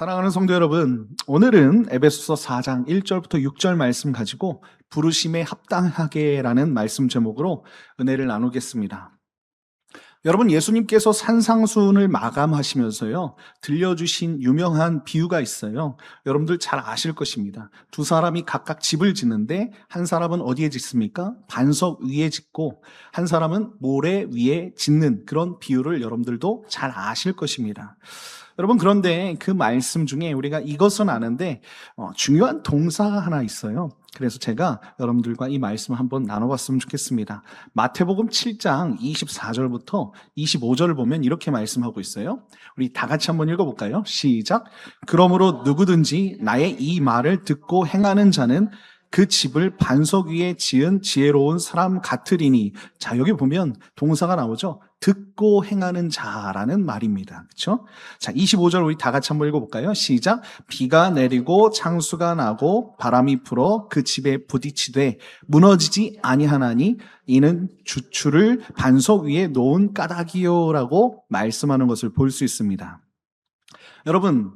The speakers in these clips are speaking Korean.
사랑하는 성도 여러분, 오늘은 에베소서 4장 1절부터 6절 말씀 가지고 부르심에 합당하게라는 말씀 제목으로 은혜를 나누겠습니다. 여러분, 예수님께서 산상수훈을 마감하시면서요, 들려주신 유명한 비유가 있어요. 여러분들 잘 아실 것입니다. 두 사람이 각각 집을 짓는데 한 사람은 어디에 짓습니까? 반석 위에 짓고 한 사람은 모래 위에 짓는 그런 비유를 여러분들도 잘 아실 것입니다. 여러분, 그런데 그 말씀 중에 우리가 이것은 아는데 중요한 동사가 하나 있어요. 그래서 제가 여러분들과 이 말씀을 한번 나눠봤으면 좋겠습니다. 마태복음 7장 24절부터 25절을 보면 이렇게 말씀하고 있어요. 우리 다 같이 한번 읽어볼까요? 시작. 그러므로 누구든지 나의 이 말을 듣고 행하는 자는 그 집을 반석 위에 지은 지혜로운 사람 같으리니. 자, 여기 보면 동사가 나오죠. 듣고 행하는 자라는 말입니다. 그렇죠? 자, 25절 우리 다 같이 한번 읽어볼까요? 시작. 비가 내리고 창수가 나고 바람이 불어 그 집에 부딪히되 무너지지 아니하나니 이는 주추를 반석 위에 놓은 까닭이요라고 말씀하는 것을 볼 수 있습니다. 여러분,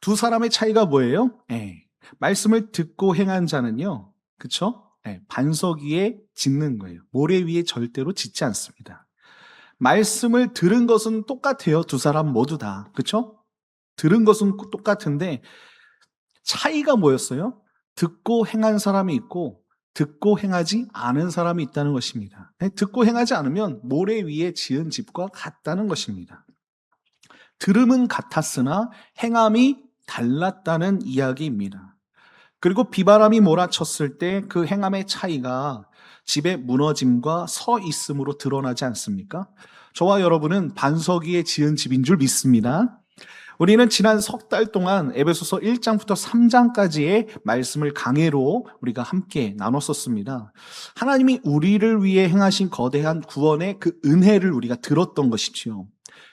두 사람의 차이가 뭐예요? 말씀을 듣고 행한 자는요, 그쵸? 반석 위에 짓는 거예요. 모래 위에 절대로 짓지 않습니다. 말씀을 들은 것은 똑같아요. 두 사람 모두 다. 그쵸? 들은 것은 똑같은데 차이가 뭐였어요? 듣고 행한 사람이 있고 듣고 행하지 않은 사람이 있다는 것입니다. 듣고 행하지 않으면 모래 위에 지은 집과 같다는 것입니다. 들음은 같았으나 행함이 달랐다는 이야기입니다. 그리고 비바람이 몰아쳤을 때 그 행함의 차이가 집의 무너짐과 서 있음으로 드러나지 않습니까? 저와 여러분은 반석 위에 지은 집인 줄 믿습니다. 우리는 지난 석 달 동안 에베소서 1장부터 3장까지의 말씀을 강해로 우리가 함께 나눴었습니다. 하나님이 우리를 위해 행하신 거대한 구원의 그 은혜를 우리가 들었던 것이지요.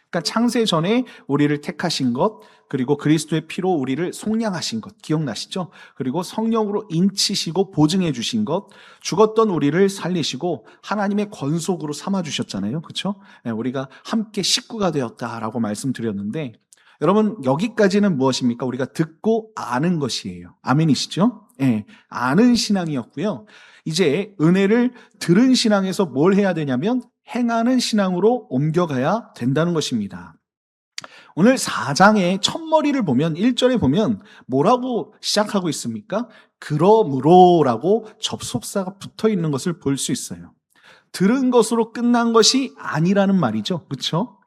그러니까 창세 전에 우리를 택하신 것, 그리고 그리스도의 피로 우리를 속량하신 것 기억나시죠? 그리고 성령으로 인치시고 보증해 주신 것, 죽었던 우리를 살리시고 하나님의 권속으로 삼아 주셨잖아요. 그렇죠? 우리가 함께 식구가 되었다라고 말씀드렸는데, 여러분, 여기까지는 무엇입니까? 우리가 듣고 아는 것이에요. 아멘이시죠? 아는 신앙이었고요. 이제 은혜를 들은 신앙에서 뭘 해야 되냐면 행하는 신앙으로 옮겨가야 된다는 것입니다. 오늘 4장의 첫머리를 보면 1절에 보면 뭐라고 시작하고 있습니까? 그러므로라고 접속사가 붙어 있는 것을 볼 수 있어요. 들은 것으로 끝난 것이 아니라는 말이죠. 그렇죠?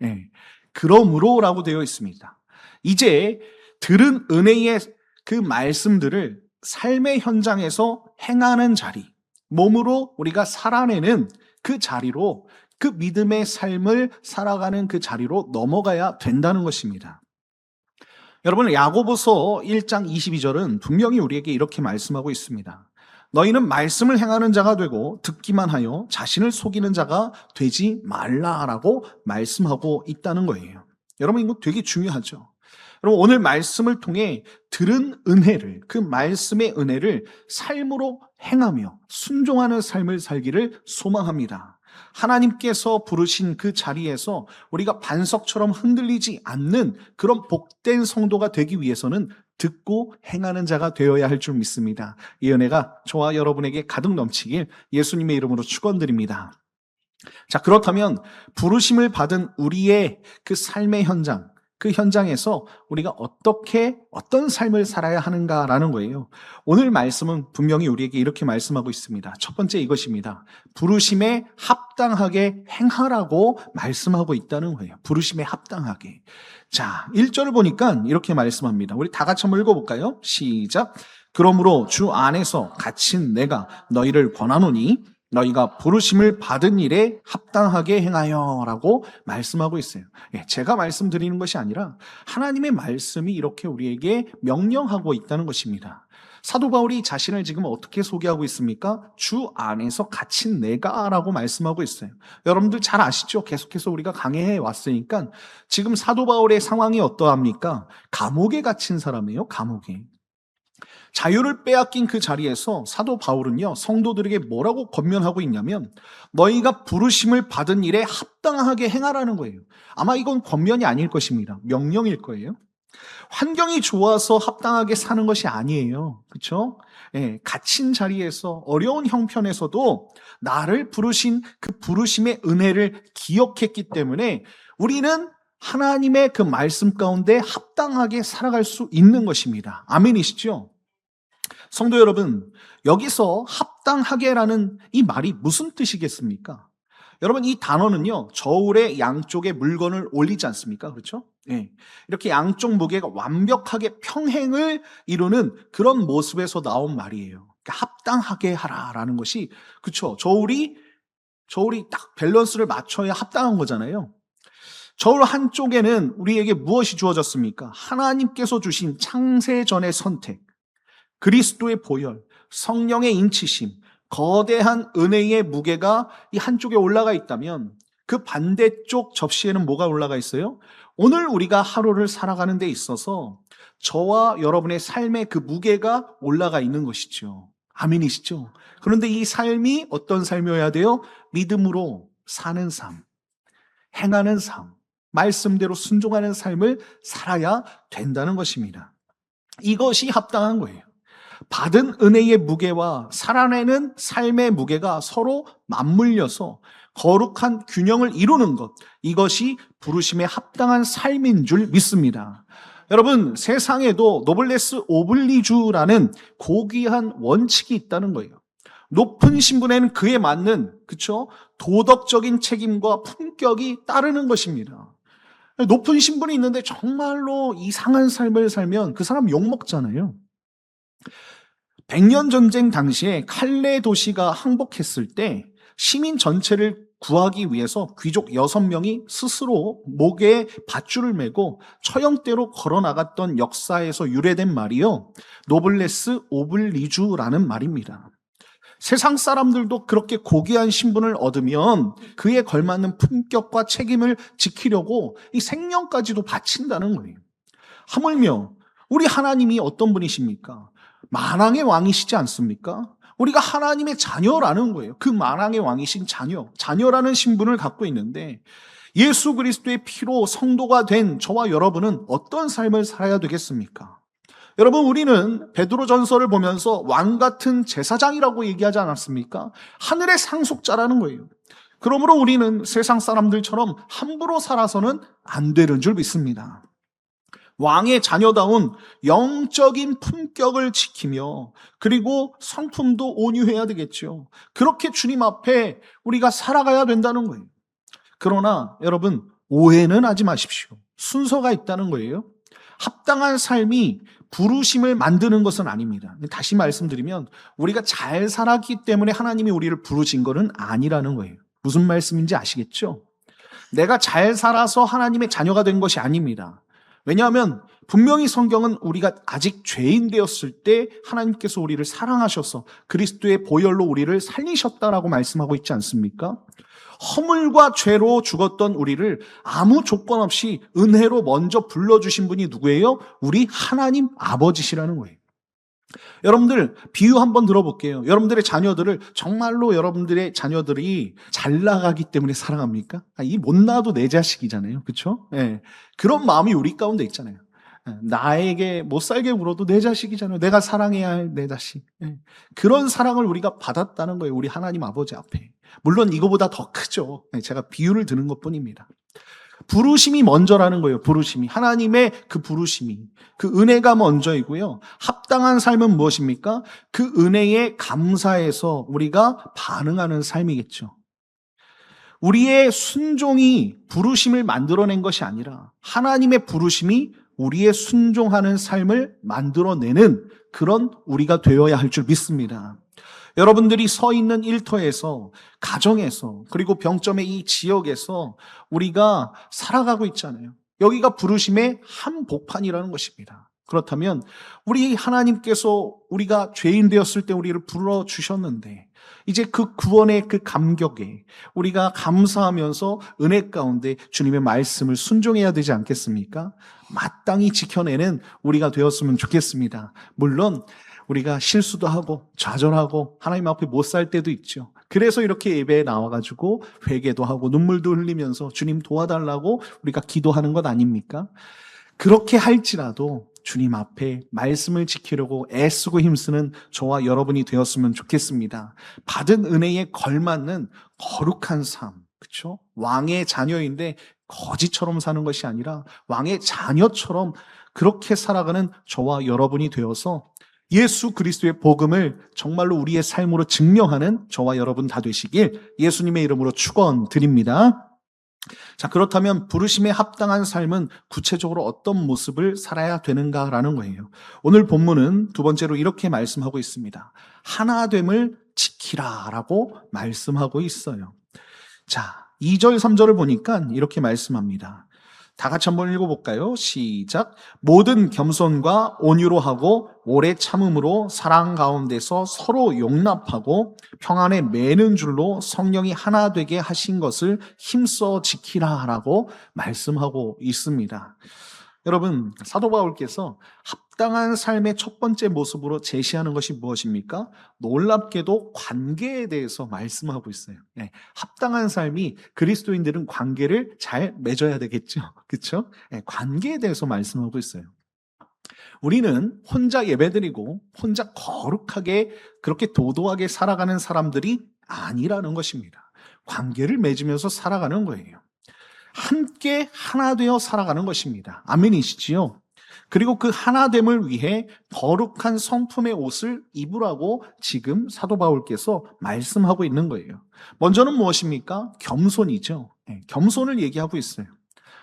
그러므로라고 되어 있습니다. 이제 들은 은혜의 그 말씀들을 삶의 현장에서 행하는 자리, 몸으로 우리가 살아내는 그 자리로, 그 믿음의 삶을 살아가는 그 자리로 넘어가야 된다는 것입니다. 여러분, 야고보서 1장 22절은 분명히 우리에게 이렇게 말씀하고 있습니다. 너희는 말씀을 행하는 자가 되고 듣기만 하여 자신을 속이는 자가 되지 말라라고 말씀하고 있다는 거예요. 여러분, 이거 되게 중요하죠. 여러분, 오늘 말씀을 통해 들은 은혜를, 그 말씀의 은혜를 삶으로 행하며 순종하는 삶을 살기를 소망합니다. 하나님께서 부르신 그 자리에서 우리가 반석처럼 흔들리지 않는 그런 복된 성도가 되기 위해서는 듣고 행하는 자가 되어야 할 줄 믿습니다. 이 은혜가 저와 여러분에게 가득 넘치길 예수님의 이름으로 축원드립니다. 자, 그렇다면 부르심을 받은 우리의 그 삶의 현장, 그 현장에서 우리가 어떤 삶을 살아야 하는가라는 거예요. 오늘 말씀은 분명히 우리에게 이렇게 말씀하고 있습니다. 첫 번째 이것입니다. 부르심에 합당하게 행하라고 말씀하고 있다는 거예요. 부르심에 합당하게. 자, 1절을 보니까 이렇게 말씀합니다. 우리 다 같이 한번 읽어볼까요? 시작. 그러므로 주 안에서 갇힌 내가 너희를 권하노니 너희가 부르심을 받은 일에 합당하게 행하여 라고 말씀하고 있어요. 제가 말씀드리는 것이 아니라 하나님의 말씀이 이렇게 우리에게 명령하고 있다는 것입니다. 사도 바울이 자신을 지금 어떻게 소개하고 있습니까? 주 안에서 갇힌 내가 라고 말씀하고 있어요. 여러분들 잘 아시죠? 계속해서 우리가 강해해 왔으니까 지금 사도 바울의 상황이 어떠합니까? 감옥에 갇힌 사람이에요. 감옥에. 자유를 빼앗긴 그 자리에서 사도 바울은요, 성도들에게 뭐라고 권면하고 있냐면 너희가 부르심을 받은 일에 합당하게 행하라는 거예요. 아마 이건 권면이 아닐 것입니다. 명령일 거예요. 환경이 좋아서 합당하게 사는 것이 아니에요. 그렇죠? 예, 갇힌 자리에서 어려운 형편에서도 나를 부르신 그 부르심의 은혜를 기억했기 때문에 우리는 하나님의 그 말씀 가운데 합당하게 살아갈 수 있는 것입니다. 아멘이시죠? 성도 여러분, 여기서 합당하게라는 이 말이 무슨 뜻이겠습니까? 여러분, 이 단어는요, 저울의 양쪽에 물건을 올리지 않습니까? 그렇죠? 예. 이렇게 양쪽 무게가 완벽하게 평행을 이루는 그런 모습에서 나온 말이에요. 그러니까 합당하게 하라라는 것이, 그렇죠? 저울이 딱 밸런스를 맞춰야 합당한 거잖아요. 저울 한쪽에는 우리에게 무엇이 주어졌습니까? 하나님께서 주신 창세전의 선택, 그리스도의 보혈, 성령의 인치심, 거대한 은혜의 무게가 이 한쪽에 올라가 있다면 그 반대쪽 접시에는 뭐가 올라가 있어요? 오늘 우리가 하루를 살아가는 데 있어서 저와 여러분의 삶의 그 무게가 올라가 있는 것이죠. 아멘이시죠? 그런데 이 삶이 어떤 삶이어야 돼요? 믿음으로 사는 삶, 행하는 삶, 말씀대로 순종하는 삶을 살아야 된다는 것입니다. 이것이 합당한 거예요. 받은 은혜의 무게와 살아내는 삶의 무게가 서로 맞물려서 거룩한 균형을 이루는 것, 이것이 부르심에 합당한 삶인 줄 믿습니다. 여러분, 세상에도 노블레스 오블리주라는 고귀한 원칙이 있다는 거예요. 높은 신분에는 그에 맞는, 그쵸? 도덕적인 책임과 품격이 따르는 것입니다. 높은 신분이 있는데 정말로 이상한 삶을 살면 그 사람 욕먹잖아요. 백년 전쟁 당시에 칼레 도시가 항복했을 때 시민 전체를 구하기 위해서 귀족 6명이 스스로 목에 밧줄을 메고 처형대로 걸어나갔던 역사에서 유래된 말이요, 노블레스 오블리주라는 말입니다. 세상 사람들도 그렇게 고귀한 신분을 얻으면 그에 걸맞는 품격과 책임을 지키려고 이 생명까지도 바친다는 거예요. 하물며 우리 하나님이 어떤 분이십니까? 만왕의 왕이시지 않습니까? 우리가 하나님의 자녀라는 거예요. 그 만왕의 왕이신 자녀라는 신분을 갖고 있는데 예수 그리스도의 피로 성도가 된 저와 여러분은 어떤 삶을 살아야 되겠습니까? 여러분, 우리는 베드로전서를 보면서 왕 같은 제사장이라고 얘기하지 않았습니까? 하늘의 상속자라는 거예요. 그러므로 우리는 세상 사람들처럼 함부로 살아서는 안 되는 줄 믿습니다. 왕의 자녀다운 영적인 품격을 지키며 그리고 성품도 온유해야 되겠죠. 그렇게 주님 앞에 우리가 살아가야 된다는 거예요. 그러나 여러분, 오해는 하지 마십시오. 순서가 있다는 거예요. 합당한 삶이 부르심을 만드는 것은 아닙니다. 다시 말씀드리면 우리가 잘 살았기 때문에 하나님이 우리를 부르신 것은 아니라는 거예요. 무슨 말씀인지 아시겠죠? 내가 잘 살아서 하나님의 자녀가 된 것이 아닙니다. 왜냐하면 분명히 성경은 우리가 아직 죄인 되었을 때 하나님께서 우리를 사랑하셔서 그리스도의 보혈로 우리를 살리셨다라고 말씀하고 있지 않습니까? 허물과 죄로 죽었던 우리를 아무 조건 없이 은혜로 먼저 불러주신 분이 누구예요? 우리 하나님 아버지시라는 거예요. 여러분들, 비유 한번 들어볼게요. 여러분들의 자녀들을 정말로 여러분들의 자녀들이 잘 나가기 때문에 사랑합니까? 이 못나도 내 자식이잖아요. 그렇죠? 예. 그런 마음이 우리 가운데 있잖아요. 나에게 못 살게 울어도 내 자식이잖아요. 내가 사랑해야 할 내 자식. 예. 그런 사랑을 우리가 받았다는 거예요. 우리 하나님 아버지 앞에. 물론 이거보다 더 크죠. 제가 비유를 드는 것뿐입니다. 부르심이 먼저라는 거예요. 부르심이. 하나님의 그 부르심이. 그 은혜가 먼저이고요. 합당한 삶은 무엇입니까? 그 은혜에 감사해서 우리가 반응하는 삶이겠죠. 우리의 순종이 부르심을 만들어낸 것이 아니라 하나님의 부르심이 우리의 순종하는 삶을 만들어내는 그런 우리가 되어야 할 줄 믿습니다. 여러분들이 서 있는 일터에서, 가정에서, 그리고 병점의 이 지역에서 우리가 살아가고 있잖아요. 여기가 부르심의 한복판이라는 것입니다. 그렇다면 우리 하나님께서 우리가 죄인 되었을 때 우리를 불러주셨는데 이제 그 구원의 그 감격에 우리가 감사하면서 은혜 가운데 주님의 말씀을 순종해야 되지 않겠습니까? 마땅히 지켜내는 우리가 되었으면 좋겠습니다. 물론 우리가 실수도 하고 좌절하고 하나님 앞에 못 살 때도 있죠. 그래서 이렇게 예배에 나와가지고 회개도 하고 눈물도 흘리면서 주님 도와달라고 우리가 기도하는 것 아닙니까? 그렇게 할지라도 주님 앞에 말씀을 지키려고 애쓰고 힘쓰는 저와 여러분이 되었으면 좋겠습니다. 받은 은혜에 걸맞는 거룩한 삶, 그렇죠? 왕의 자녀인데 거지처럼 사는 것이 아니라 왕의 자녀처럼 그렇게 살아가는 저와 여러분이 되어서 예수 그리스도의 복음을 정말로 우리의 삶으로 증명하는 저와 여러분 다 되시길 예수님의 이름으로 축원드립니다. 자, 그렇다면 부르심에 합당한 삶은 구체적으로 어떤 모습을 살아야 되는가라는 거예요. 오늘 본문은 두 번째로 이렇게 말씀하고 있습니다. 하나됨을 지키라라고 말씀하고 있어요. 자, 2절, 3절을 보니까 이렇게 말씀합니다. 다 같이 한번 읽어볼까요? 시작. 모든 겸손과 온유로 하고 오래 참음으로 사랑 가운데서 서로 용납하고 평안에 매는 줄로 성령이 하나 되게 하신 것을 힘써 지키라라고 말씀하고 있습니다. 여러분, 사도 바울께서 합당한 삶의 첫 번째 모습으로 제시하는 것이 무엇입니까? 놀랍게도 관계에 대해서 말씀하고 있어요. 네, 합당한 삶이 그리스도인들은 관계를 잘 맺어야 되겠죠. 그렇죠? 네, 관계에 대해서 말씀하고 있어요. 우리는 혼자 예배드리고 혼자 거룩하게 그렇게 도도하게 살아가는 사람들이 아니라는 것입니다. 관계를 맺으면서 살아가는 거예요. 함께 하나 되어 살아가는 것입니다. 아멘이시지요? 그리고 그 하나됨을 위해 거룩한 성품의 옷을 입으라고 지금 사도 바울께서 말씀하고 있는 거예요. 먼저는 무엇입니까? 겸손이죠. 겸손을 얘기하고 있어요.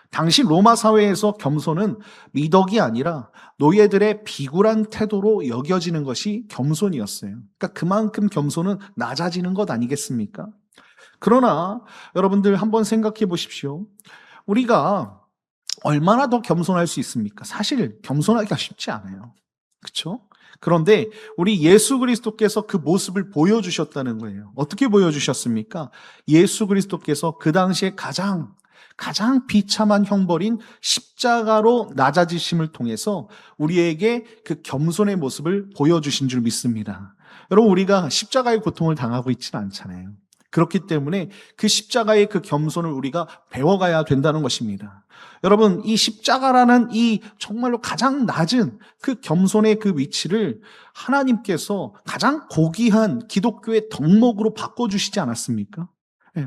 당시 로마 사회에서 겸손은 미덕이 아니라 노예들의 비굴한 태도로 여겨지는 것이 겸손이었어요. 그러니까 그만큼 겸손은 낮아지는 것 아니겠습니까? 그러나 여러분들 한번 생각해 보십시오. 우리가 얼마나 더 겸손할 수 있습니까? 사실 겸손하기가 쉽지 않아요. 그렇죠? 그런데 우리 예수 그리스도께서 그 모습을 보여주셨다는 거예요. 어떻게 보여주셨습니까? 예수 그리스도께서 그 당시에 가장 비참한 형벌인 십자가로 낮아지심을 통해서 우리에게 그 겸손의 모습을 보여주신 줄 믿습니다. 여러분, 우리가 십자가의 고통을 당하고 있지는 않잖아요. 그렇기 때문에 그 십자가의 그 겸손을 우리가 배워가야 된다는 것입니다. 여러분, 이 십자가라는 이 정말로 가장 낮은 그 겸손의 그 위치를 하나님께서 가장 고귀한 기독교의 덕목으로 바꿔주시지 않았습니까?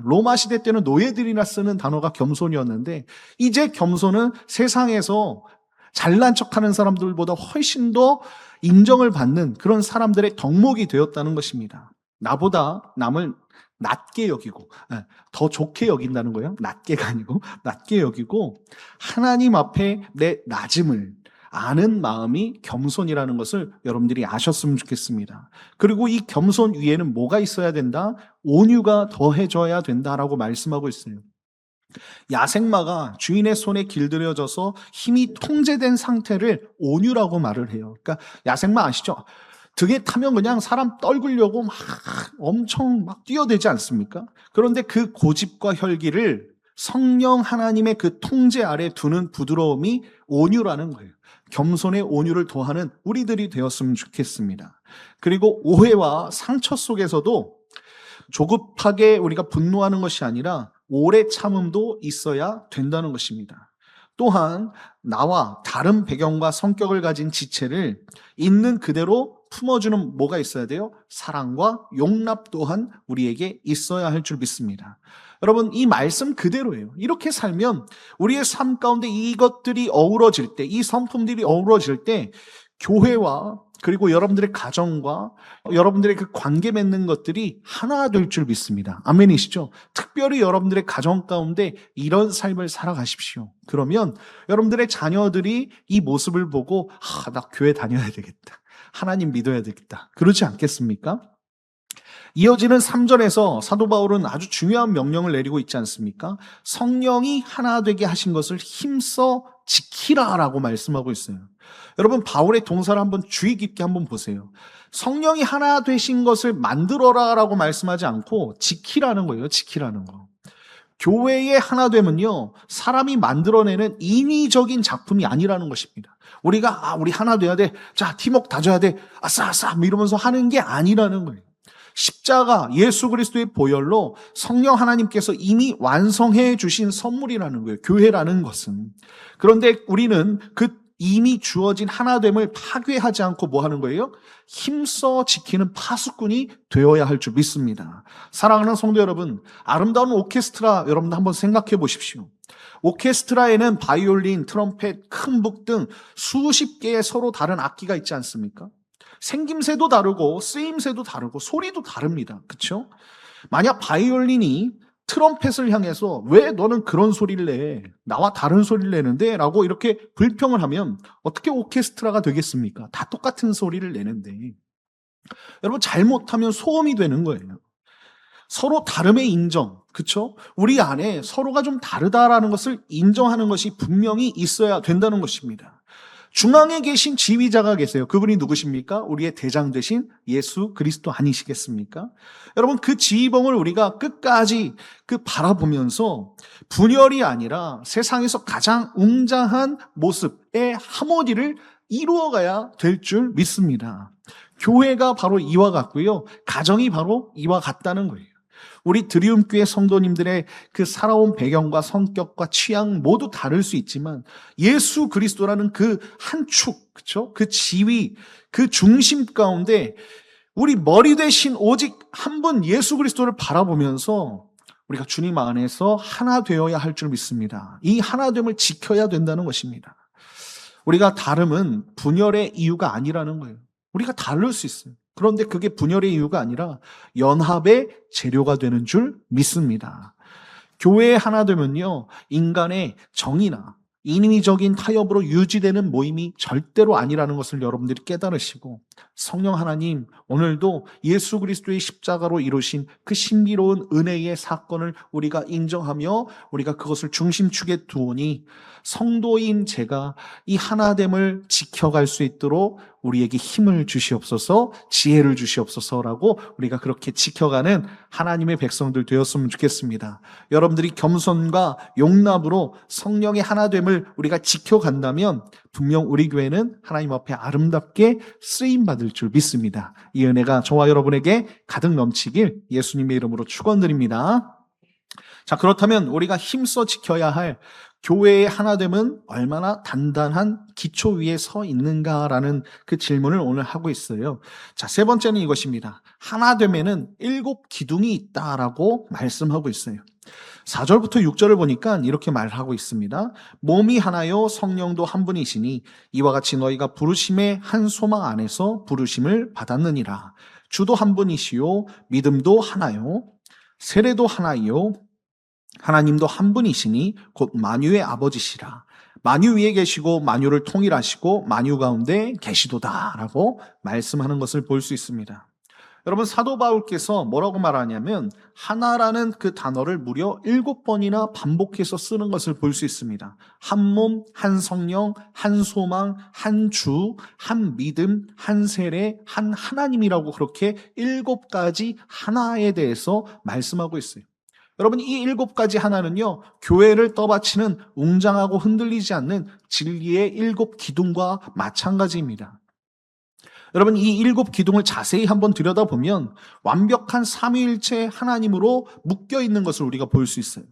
로마 시대 때는 노예들이나 쓰는 단어가 겸손이었는데 이제 겸손은 세상에서 잘난 척하는 사람들보다 훨씬 더 인정을 받는 그런 사람들의 덕목이 되었다는 것입니다. 나보다 남을 낮게 여기고 더 좋게 여긴다는 거예요. 낮게가 아니고 낮게 여기고 하나님 앞에 내 낮음을 아는 마음이 겸손이라는 것을 여러분들이 아셨으면 좋겠습니다. 그리고 이 겸손 위에는 뭐가 있어야 된다? 온유가 더해져야 된다라고 말씀하고 있어요. 야생마가 주인의 손에 길들여져서 힘이 통제된 상태를 온유라고 말을 해요. 그러니까 야생마 아시죠? 등에 타면 그냥 사람 떨구려고 막 엄청 막 뛰어대지 않습니까? 그런데 그 고집과 혈기를 성령 하나님의 그 통제 아래 두는 부드러움이 온유라는 거예요. 겸손의 온유를 도하는 우리들이 되었으면 좋겠습니다. 그리고 오해와 상처 속에서도 조급하게 우리가 분노하는 것이 아니라 오래 참음도 있어야 된다는 것입니다. 또한 나와 다른 배경과 성격을 가진 지체를 있는 그대로 품어주는 뭐가 있어야 돼요? 사랑과 용납 또한 우리에게 있어야 할 줄 믿습니다. 여러분, 이 말씀 그대로예요. 이렇게 살면 우리의 삶 가운데 이것들이 어우러질 때, 이 성품들이 어우러질 때 교회와 그리고 여러분들의 가정과 여러분들의 그 관계 맺는 것들이 하나 될 줄 믿습니다. 아멘이시죠? 특별히 여러분들의 가정 가운데 이런 삶을 살아가십시오. 그러면 여러분들의 자녀들이 이 모습을 보고 나 교회 다녀야 되겠다. 하나님 믿어야 되겠다. 그렇지 않겠습니까? 이어지는 3절에서 사도 바울은 아주 중요한 명령을 내리고 있지 않습니까? 성령이 하나 되게 하신 것을 힘써 지키라라고 말씀하고 있어요. 여러분, 바울의 동사를 한번 주의 깊게 한번 보세요. 성령이 하나 되신 것을 만들어라라고 말씀하지 않고 지키라는 거예요. 지키라는 거. 교회의 하나됨은요, 사람이 만들어내는 인위적인 작품이 아니라는 것입니다. 우리가 우리 하나 돼야 돼. 자, 팀워크 다져야 돼. 아싸 이러면서 하는 게 아니라는 거예요. 십자가 예수 그리스도의 보혈로 성령 하나님께서 이미 완성해 주신 선물이라는 거예요. 교회라는 것은. 그런데 우리는 그 이미 주어진 하나됨을 파괴하지 않고 뭐 하는 거예요? 힘써 지키는 파수꾼이 되어야 할 줄 믿습니다. 사랑하는 성도 여러분, 아름다운 오케스트라 여러분 한번 생각해 보십시오. 오케스트라에는 바이올린, 트럼펫, 큰 북 등 수십 개의 서로 다른 악기가 있지 않습니까? 생김새도 다르고 쓰임새도 다르고 소리도 다릅니다. 그렇죠? 만약 바이올린이 트럼펫을 향해서 왜 너는 그런 소리를 내? 나와 다른 소리를 내는데? 라고 이렇게 불평을 하면 어떻게 오케스트라가 되겠습니까? 다 똑같은 소리를 내는데. 여러분 잘못하면 소음이 되는 거예요. 서로 다름의 인정, 그렇죠? 우리 안에 서로가 좀 다르다라는 것을 인정하는 것이 분명히 있어야 된다는 것입니다. 중앙에 계신 지휘자가 계세요. 그분이 누구십니까? 우리의 대장 되신 예수 그리스도 아니시겠습니까? 여러분 그 지휘봉을 우리가 끝까지 바라보면서 분열이 아니라 세상에서 가장 웅장한 모습의 하모니를 이루어가야 될 줄 믿습니다. 교회가 바로 이와 같고요. 가정이 바로 이와 같다는 거예요. 우리 드리움교회 성도님들의 그 살아온 배경과 성격과 취향 모두 다를 수 있지만 예수 그리스도라는 그 한 축, 그렇죠? 그 지위, 그 중심 가운데 우리 머리 대신 오직 한 분 예수 그리스도를 바라보면서 우리가 주님 안에서 하나 되어야 할 줄 믿습니다. 이 하나됨을 지켜야 된다는 것입니다. 우리가 다름은 분열의 이유가 아니라는 거예요. 우리가 다를 수 있어요. 그런데 그게 분열의 이유가 아니라 연합의 재료가 되는 줄 믿습니다. 교회에 하나 되면요, 인간의 정의나 인위적인 타협으로 유지되는 모임이 절대로 아니라는 것을 여러분들이 깨달으시고 성령 하나님 오늘도 예수 그리스도의 십자가로 이루신 그 신비로운 은혜의 사건을 우리가 인정하며 우리가 그것을 중심축에 두오니 성도인 제가 이 하나됨을 지켜갈 수 있도록 우리에게 힘을 주시옵소서, 지혜를 주시옵소서라고 우리가 그렇게 지켜가는 하나님의 백성들 되었으면 좋겠습니다. 여러분들이 겸손과 용납으로 성령의 하나됨을 우리가 지켜간다면 분명 우리 교회는 하나님 앞에 아름답게 쓰임받을 줄 믿습니다. 이 은혜가 저와 여러분에게 가득 넘치길 예수님의 이름으로 축원드립니다. 자, 그렇다면 우리가 힘써 지켜야 할 교회의 하나됨은 얼마나 단단한 기초 위에 서 있는가라는 그 질문을 오늘 하고 있어요. 자, 세 번째는 이것입니다. 하나됨에는 7 기둥이 있다라고 말씀하고 있어요. 4절부터 6절을 보니까 이렇게 말하고 있습니다. 몸이 하나요 성령도 한 분이시니 이와 같이 너희가 부르심의 한 소망 안에서 부르심을 받았느니라. 주도 한 분이시요 믿음도 하나요 세례도 하나요 하나님도 한 분이시니 곧 만유의 아버지시라. 만유 위에 계시고 만유를 통일하시고 만유 가운데 계시도다라고 말씀하는 것을 볼 수 있습니다. 여러분 사도 바울께서 뭐라고 말하냐면 하나라는 그 단어를 무려 7번이나 반복해서 쓰는 것을 볼 수 있습니다. 한 몸, 한 성령, 한 소망, 한 주, 한 믿음, 한 세례, 한 하나님이라고 그렇게 7가지 하나에 대해서 말씀하고 있어요. 여러분 이 7가지 하나는요 교회를 떠받치는 웅장하고 흔들리지 않는 진리의 7 기둥과 마찬가지입니다. 여러분 이 7 기둥을 자세히 한번 들여다보면 완벽한 삼위일체 하나님으로 묶여 있는 것을 우리가 볼 수 있어요.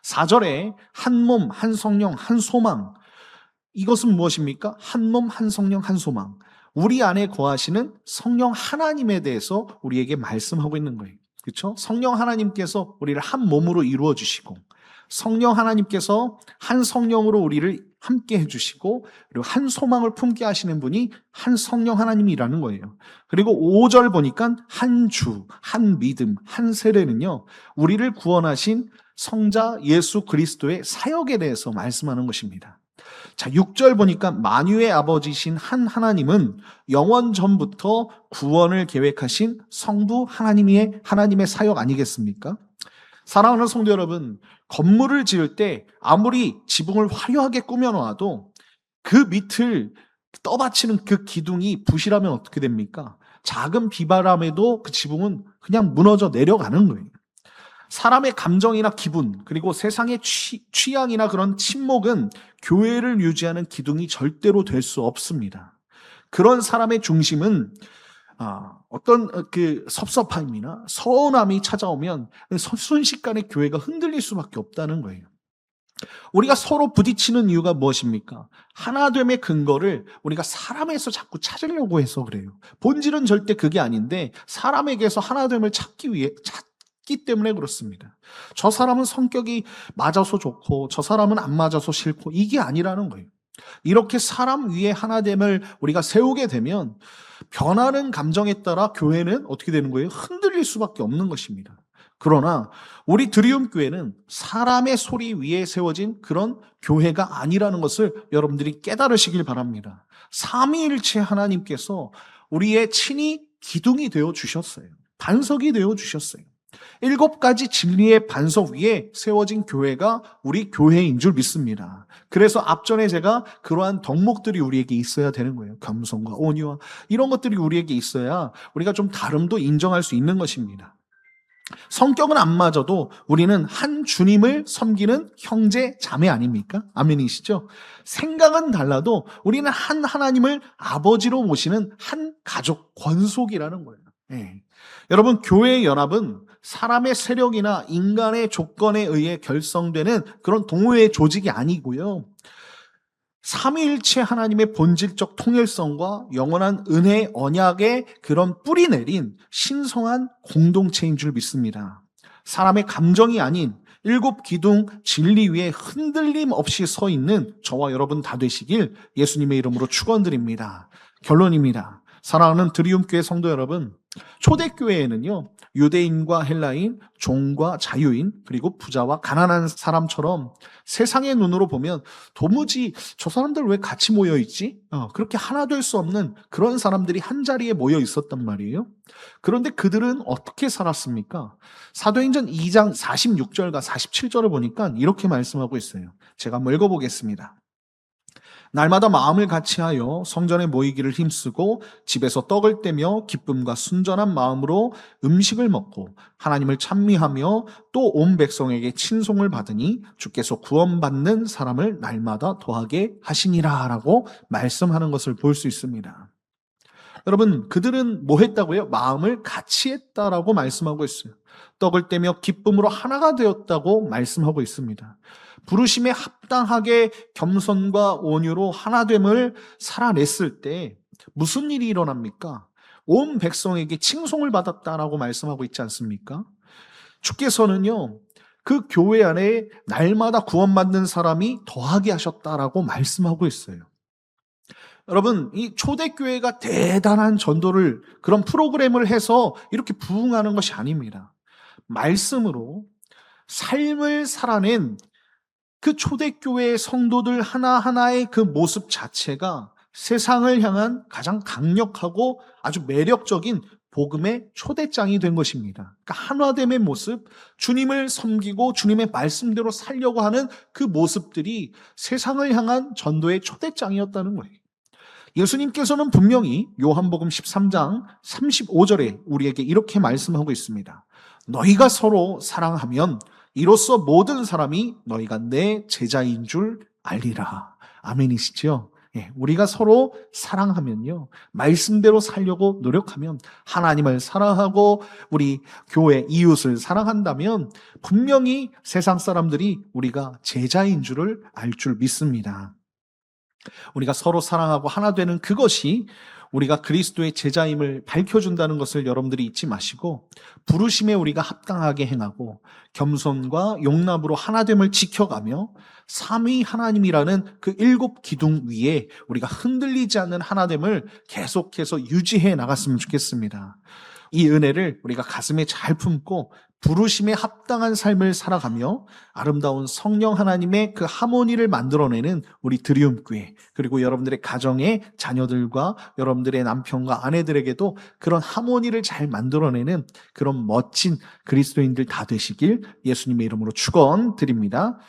4절에 한 몸, 한 성령, 한 소망, 이것은 무엇입니까? 한 몸, 한 성령, 한 소망. 우리 안에 거하시는 성령 하나님에 대해서 우리에게 말씀하고 있는 거예요. 그렇죠? 성령 하나님께서 우리를 한 몸으로 이루어 주시고 성령 하나님께서 한 성령으로 우리를 함께 해주시고 그리고 한 소망을 품게 하시는 분이 한 성령 하나님이라는 거예요. 그리고 5절 보니까 한 주, 한 믿음, 한 세례는요 우리를 구원하신 성자 예수 그리스도의 사역에 대해서 말씀하는 것입니다. 자, 6절 보니까 만유의 아버지신 한 하나님은 영원 전부터 구원을 계획하신 성부 하나님의 사역 아니겠습니까? 사랑하는 성도 여러분, 건물을 지을 때 아무리 지붕을 화려하게 꾸며놓아도 그 밑을 떠받치는 그 기둥이 부실하면 어떻게 됩니까? 작은 비바람에도 그 지붕은 그냥 무너져 내려가는 거예요. 사람의 감정이나 기분 그리고 세상의 취향이나 그런 친목은 교회를 유지하는 기둥이 절대로 될 수 없습니다. 그런 사람의 중심은 어떤 그 섭섭함이나 서운함이 찾아오면 순식간에 교회가 흔들릴 수밖에 없다는 거예요. 우리가 서로 부딪히는 이유가 무엇입니까? 하나됨의 근거를 우리가 사람에서 자꾸 찾으려고 해서 그래요. 본질은 절대 그게 아닌데 사람에게서 하나됨을 찾기 때문에 그렇습니다. 저 사람은 성격이 맞아서 좋고 저 사람은 안 맞아서 싫고 이게 아니라는 거예요. 이렇게 사람 위에 하나됨을 우리가 세우게 되면 변하는 감정에 따라 교회는 어떻게 되는 거예요? 흔들릴 수밖에 없는 것입니다. 그러나 우리 드리움 교회는 사람의 소리 위에 세워진 그런 교회가 아니라는 것을 여러분들이 깨달으시길 바랍니다. 삼위일체 하나님께서 우리의 친히 기둥이 되어 주셨어요. 반석이 되어 주셨어요. 7가지 진리의 반석 위에 세워진 교회가 우리 교회인 줄 믿습니다. 그래서 앞전에 제가 그러한 덕목들이 우리에게 있어야 되는 거예요. 겸손과 온유와 이런 것들이 우리에게 있어야 우리가 좀 다름도 인정할 수 있는 것입니다. 성격은 안 맞아도 우리는 한 주님을 섬기는 형제 자매 아닙니까? 아멘이시죠? 생각은 달라도 우리는 한 하나님을 아버지로 모시는 한 가족 권속이라는 거예요. 네. 여러분, 교회의 연합은 사람의 세력이나 인간의 조건에 의해 결성되는 그런 동호회 조직이 아니고요. 삼위일체 하나님의 본질적 통일성과 영원한 은혜 언약의 그런 뿌리 내린 신성한 공동체인 줄 믿습니다. 사람의 감정이 아닌 7기둥 진리 위에 흔들림 없이 서 있는 저와 여러분 다 되시길 예수님의 이름으로 축원드립니다. 결론입니다. 사랑하는 드리움교회 성도 여러분, 초대교회에는요, 유대인과 헬라인, 종과 자유인, 그리고 부자와 가난한 사람처럼 세상의 눈으로 보면 도무지 저 사람들 왜 같이 모여 있지? 그렇게 하나 될 수 없는 그런 사람들이 한 자리에 모여 있었단 말이에요. 그런데 그들은 어떻게 살았습니까? 사도행전 2장 46절과 47절을 보니까 이렇게 말씀하고 있어요. 제가 한번 읽어보겠습니다. 날마다 마음을 같이하여 성전에 모이기를 힘쓰고 집에서 떡을 떼며 기쁨과 순전한 마음으로 음식을 먹고 하나님을 찬미하며 또 온 백성에게 친송을 받으니 주께서 구원받는 사람을 날마다 더하게 하시니라 라고 말씀하는 것을 볼 수 있습니다. 여러분, 그들은 뭐 했다고요? 마음을 같이 했다라고 말씀하고 있어요. 떡을 떼며 기쁨으로 하나가 되었다고 말씀하고 있습니다. 부르심에 합당하게 겸손과 온유로 하나됨을 살아냈을 때 무슨 일이 일어납니까? 온 백성에게 칭송을 받았다라고 말씀하고 있지 않습니까? 주께서는요, 그 교회 안에 날마다 구원받는 사람이 더하게 하셨다라고 말씀하고 있어요. 여러분, 이 초대교회가 대단한 전도를 그런 프로그램을 해서 이렇게 부흥하는 것이 아닙니다. 말씀으로 삶을 살아낸 그 초대교회의 성도들 하나하나의 그 모습 자체가 세상을 향한 가장 강력하고 아주 매력적인 복음의 초대장이 된 것입니다. 그러니까 한화됨의 모습, 주님을 섬기고 주님의 말씀대로 살려고 하는 그 모습들이 세상을 향한 전도의 초대장이었다는 거예요. 예수님께서는 분명히 요한복음 13장 35절에 우리에게 이렇게 말씀하고 있습니다. 너희가 서로 사랑하면 이로써 모든 사람이 너희가 내 제자인 줄 알리라. 아멘이시죠? 예, 우리가 서로 사랑하면요, 말씀대로 살려고 노력하면, 하나님을 사랑하고 우리 교회 이웃을 사랑한다면 분명히 세상 사람들이 우리가 제자인 줄을 알 줄 믿습니다. 우리가 서로 사랑하고 하나 되는 그것이 우리가 그리스도의 제자임을 밝혀준다는 것을 여러분들이 잊지 마시고, 부르심에 우리가 합당하게 행하고 겸손과 용납으로 하나됨을 지켜가며 삼위 하나님이라는 그 7기둥 위에 우리가 흔들리지 않는 하나됨을 계속해서 유지해 나갔으면 좋겠습니다. 이 은혜를 우리가 가슴에 잘 품고 부르심에 합당한 삶을 살아가며 아름다운 성령 하나님의 그 하모니를 만들어내는 우리 드리움교회, 그리고 여러분들의 가정의 자녀들과 여러분들의 남편과 아내들에게도 그런 하모니를 잘 만들어내는 그런 멋진 그리스도인들 다 되시길 예수님의 이름으로 축원드립니다.